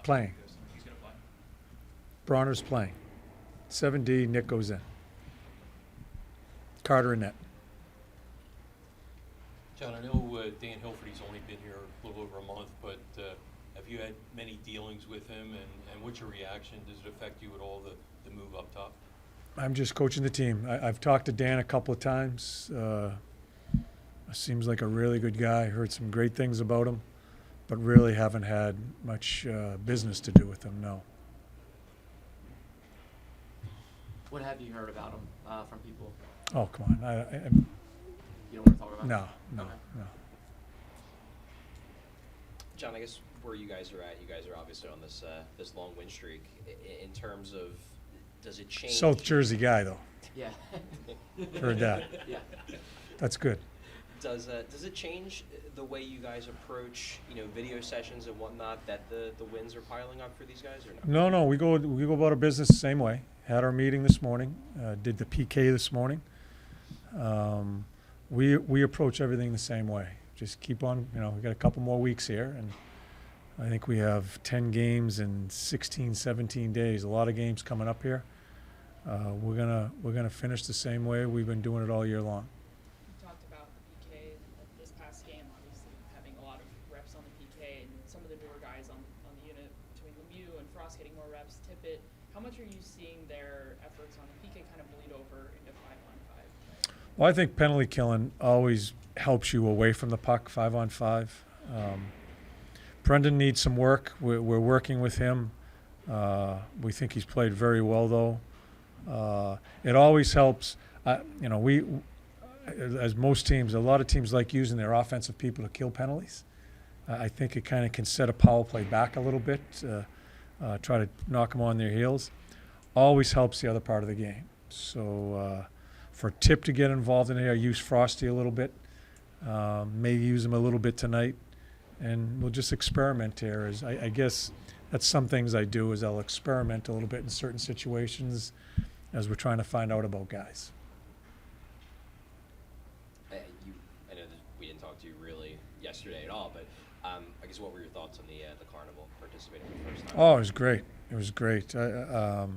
Playing. He's going to play. Bronner's playing. 7D, Nick goes in. Carter and net. John, I know Dan Hilferty's only been here a little over a month, but have you had many dealings with him, and what's your reaction? Does it affect you at all, the move up top? I'm just coaching the team. I've talked to Dan a couple of times. Seems like a really good guy. Heard some great things about him, but really haven't had much business to do with him, no. What have you heard about him from people? Oh, come on. You don't want to talk about No, it? no, Okay. no. John, I guess where you guys are at, you guys are obviously on this this long win streak. In terms of, does it change? South Jersey guy, though. Yeah. Heard that. Yeah. That's good. Does it change the way you guys approach, video sessions and whatnot, that the wins are piling up for these guys, or no? No, we go about our business the same way. Had our meeting this morning. Did the PK this morning. We approach everything the same way. Just keep on. We got a couple more weeks here, and I think we have 10 games in 16, 17 days. A lot of games coming up here. We're gonna finish the same way we've been doing it all year long. You talked about the PK this past game, obviously having a lot of reps on the PK, and some of the newer guys on the unit between Lemieux and Frost getting more reps. Tippett, how much are you seeing their efforts on the PK kind of bleed over into 5-on-5? Well, I think penalty killing always helps you away from the puck, 5-on-5. Brendan needs some work. We're working with him. We think he's played very well, though. It always helps. We, as most teams, a lot of teams like using their offensive people to kill penalties. I think it kind of can set a power play back a little bit, try to knock them on their heels. Always helps the other part of the game. So for Tip to get involved in it, I use Frosty a little bit. Maybe use him a little bit tonight. And we'll just experiment here. I guess that's some things I do is I'll experiment a little bit in certain situations as we're trying to find out about guys. I know that we didn't talk to you really yesterday at all, but I guess what were your thoughts on the carnival, participating for the first time? Oh, it was great. It was great. I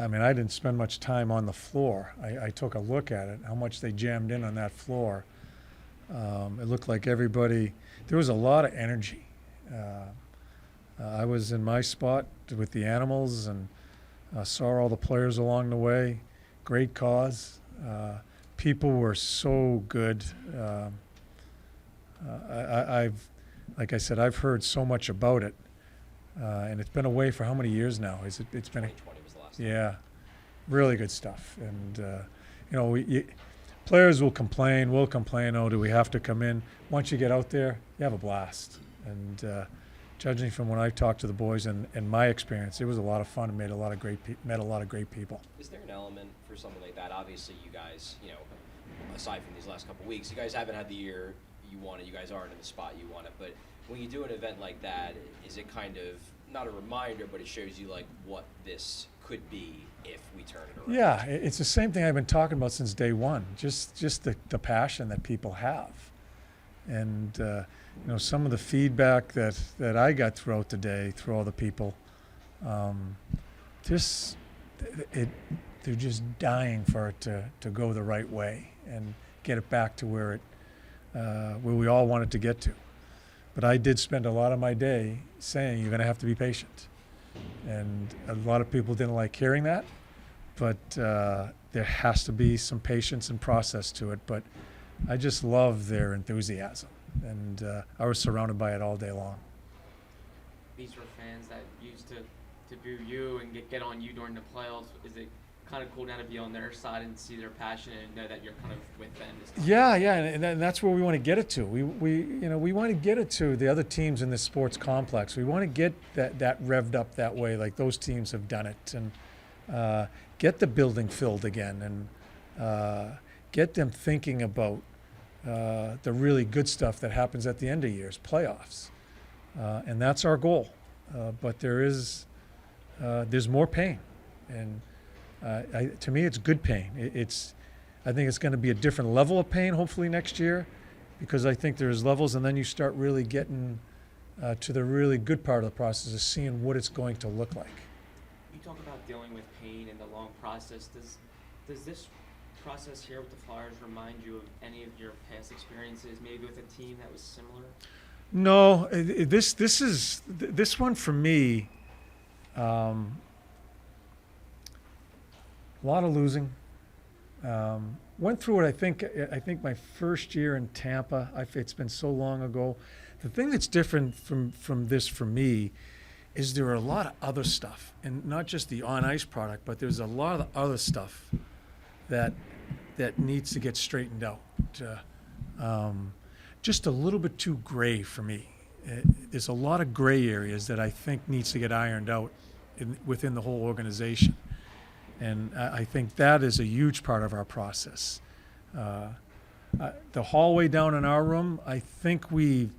mean, I didn't spend much time on the floor. I took a look at it, how much they jammed in on that floor. It looked like everybody, there was a lot of energy. I was in my spot with the animals and saw all the players along the way. Great cause. People were so good. Like I said, I've heard so much about it. And it's been away for how many years now? It's been 2020 was the last time. Yeah, really good stuff. And players will complain. We'll complain. Oh, do we have to come in? Once you get out there, you have a blast. And judging from when I talked to the boys and my experience, it was a lot of fun and met a lot of great people. Is there an element for something like that? Obviously, you guys, aside from these last couple of weeks, you guys haven't had the year you wanted. You guys aren't in the spot you wanted. But when you do an event like that, is it kind of not a reminder, but it shows you like what this could be if we turn it around? Yeah, it's the same thing I've been talking about since day one. Just the passion that people have, and some of the feedback that I got throughout the day through all the people, they're just dying for it to go the right way and get it back to where we all want it to get to. But I did spend a lot of my day saying you're going to have to be patient. And a lot of people didn't like hearing that, but there has to be some patience and process to it. But I just love their enthusiasm, and I was surrounded by it all day long. These were fans that used to boo you and get on you during the playoffs. Is it kind of cool now to be on their side and see their passion and know that you're kind of with them this time? Yeah, and that's where we want to get it to. We want to get it to the other teams in this sports complex. We want to get that revved up that way, like those teams have done it, and get the building filled again, and get them thinking about the really good stuff that happens at the end of years, playoffs, and that's our goal. But there's more pain, and to me, it's good pain. I think it's going to be a different level of pain, hopefully next year, because I think there's levels, and then you start really getting to the really good part of the process is seeing what it's going to look like. You talk about dealing with pain and the long process. Does this process here with the Flyers remind you of any of your past experiences, maybe with a team that was similar? No, this one for me. A lot of losing. Went through it. I think my first year in Tampa. It's been so long ago. The thing that's different from this for me is there are a lot of other stuff, and not just the on ice product, but there's a lot of other stuff that needs to get straightened out. Just a little bit too gray for me. There's a lot of gray areas that I think needs to get ironed out within the whole organization. And I think that is a huge part of our process. The hallway down in our room, I think we've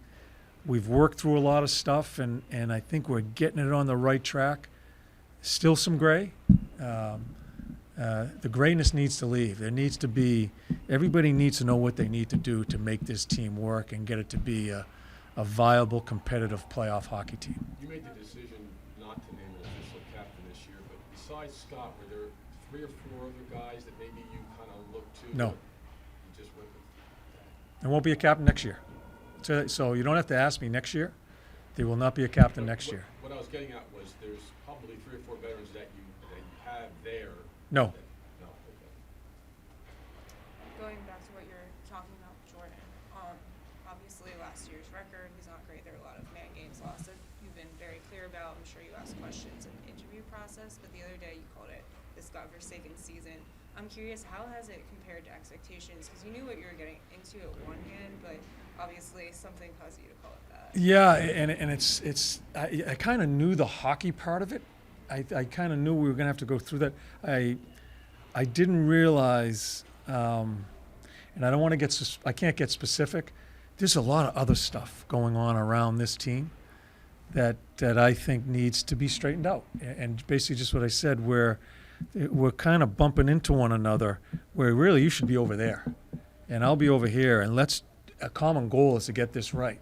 worked through a lot of stuff, and I think we're getting it on the right track. Still some gray. The grayness needs to leave. There needs to be, everybody needs to know what they need to do to make this team work and get it to be a viable, competitive playoff hockey team. You made the decision not to name an official captain this year, but besides Scott, were there 3 or 4 other guys that maybe you kind of looked to? No. You just went with? There won't be a captain next year. So you don't have to ask me next year. There will not be a captain next year. What I was getting at was there's probably 3 or 4 veterans that you have there. No. No, okay. Going back to what you're talking about, Jordan, obviously last year's record was not great. There were a lot of man games lost that you've been very clear about. I'm sure you asked questions in the interview process, but the other day you called it this godforsaken season. I'm curious, how has it compared to expectations? Because you knew what you were getting into at one hand, but obviously something caused you to call it that. Yeah, and I kind of knew the hockey part of it. I kind of knew we were going to have to go through that. I didn't realize, and I don't want to I can't get specific. There's a lot of other stuff going on around this team that I think needs to be straightened out. And basically just what I said, where we're kind of bumping into one another, where really you should be over there, and I'll be over here, and a common goal is to get this right.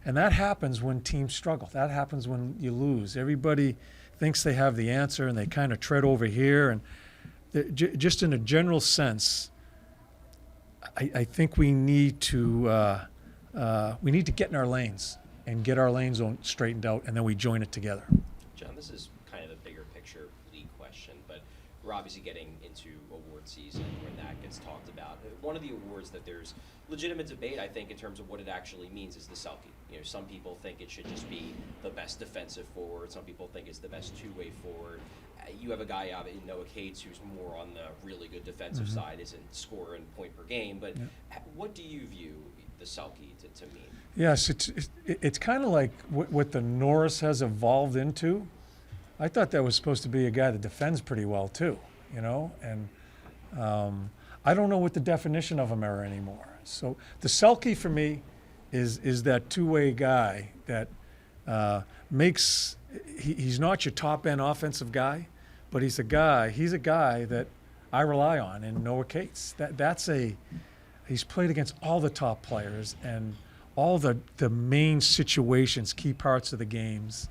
And that happens when teams struggle. That happens when you lose. Everybody thinks they have the answer, and they kind of tread over here. And just in a general sense, I think we need to get in our lanes and get our lanes straightened out, and then we join it together. John, this is kind of a bigger picture league question, but we're obviously getting into award season when that gets talked about. One of the awards that there's legitimate debate, I think, in terms of what it actually means is the Selke. You know, some people think it should just be the best defensive forward. Some people think it's the best two-way forward. You have a guy out in Noah Cates who's more on the really good defensive side, isn't scoring point per game. But what do you view the Selke to mean? Yes, it's kind of like what the Norris has evolved into. I thought that was supposed to be a guy that defends pretty well too, you know, and I don't know what the definition of him are anymore. So the Selke for me is that two-way guy that makes he's not your top-end offensive guy, but he's a guy that I rely on in Noah Cates. He's played against all the top players and all the main situations, key parts of the games.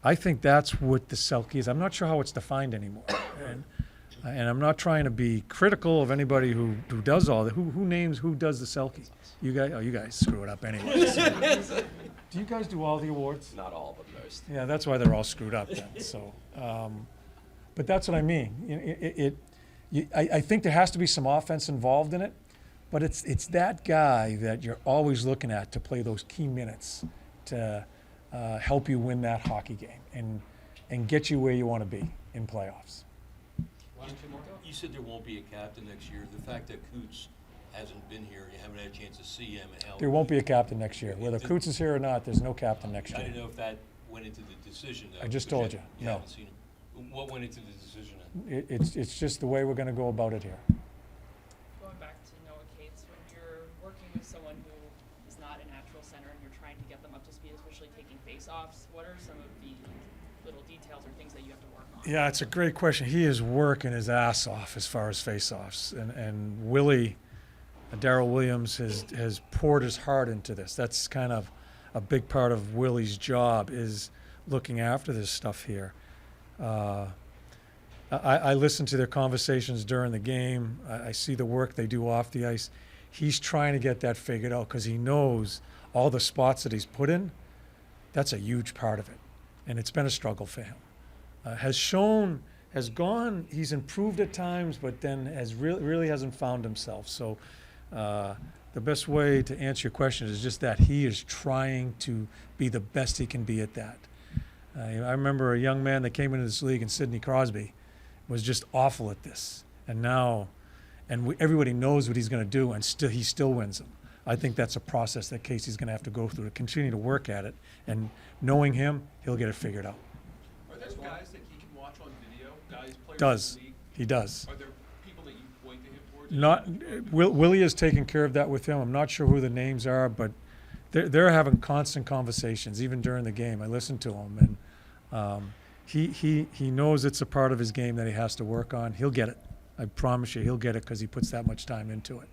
I think that's what the Selke is. I'm not sure how it's defined anymore. And I'm not trying to be critical of anybody who does all that. Who does the Selke? You guys? Oh, you guys screw it up anyway. Do you guys do all the awards? Not all, but most. Yeah, that's why they're all screwed up then. So, but that's what I mean. I think there has to be some offense involved in it, but it's that guy that you're always looking at to play those key minutes to help you win that hockey game and get you where you want to be in playoffs. You said there won't be a captain next year. The fact that Coots hasn't been here, you haven't had a chance to see him and how. There won't be a captain next year. Whether Coots is here or not, there's no captain next I year. didn't know if that went into the decision. Though, I just because told you, no. haven't seen him. What went into the decision? Then? It's just the way we're going to go about it here. Going back to Noah Cates, when you're working with someone who is not a natural center and you're trying to get them up to speed, especially taking face-offs, what are some of the little details or things that you have to work on? Yeah, it's a great question. He is working his ass off as far as face-offs, and Willie Darrell Williams has poured his heart into this. That's kind of a big part of Willie's job, is looking after this stuff here. I listen to their conversations during the game. I see the work they do off the ice. He's trying to get that figured out because he knows all the spots that he's put in, that's a huge part of it. And it's been a struggle for him. He's improved at times, but then really hasn't found himself. So the best way to answer your question is just that he is trying to be the best he can be at that. I remember a young man that came into this league, and Sidney Crosby was just awful at this. And now, everybody knows what he's going to do, and he still wins them. I think that's a process that Casey's going to have to go through to continue to work at it. And knowing him, he'll get it figured out. Are there guys that he can watch on video? Players Does. in the league? He does. Are there people that you point to him for? Willie is taking care of that with him. I'm not sure who the names are, but they're having constant conversations, even during the game. I listen to him, and he knows it's a part of his game that he has to work on. He'll get it. I promise you, he'll get it because he puts that much time into it.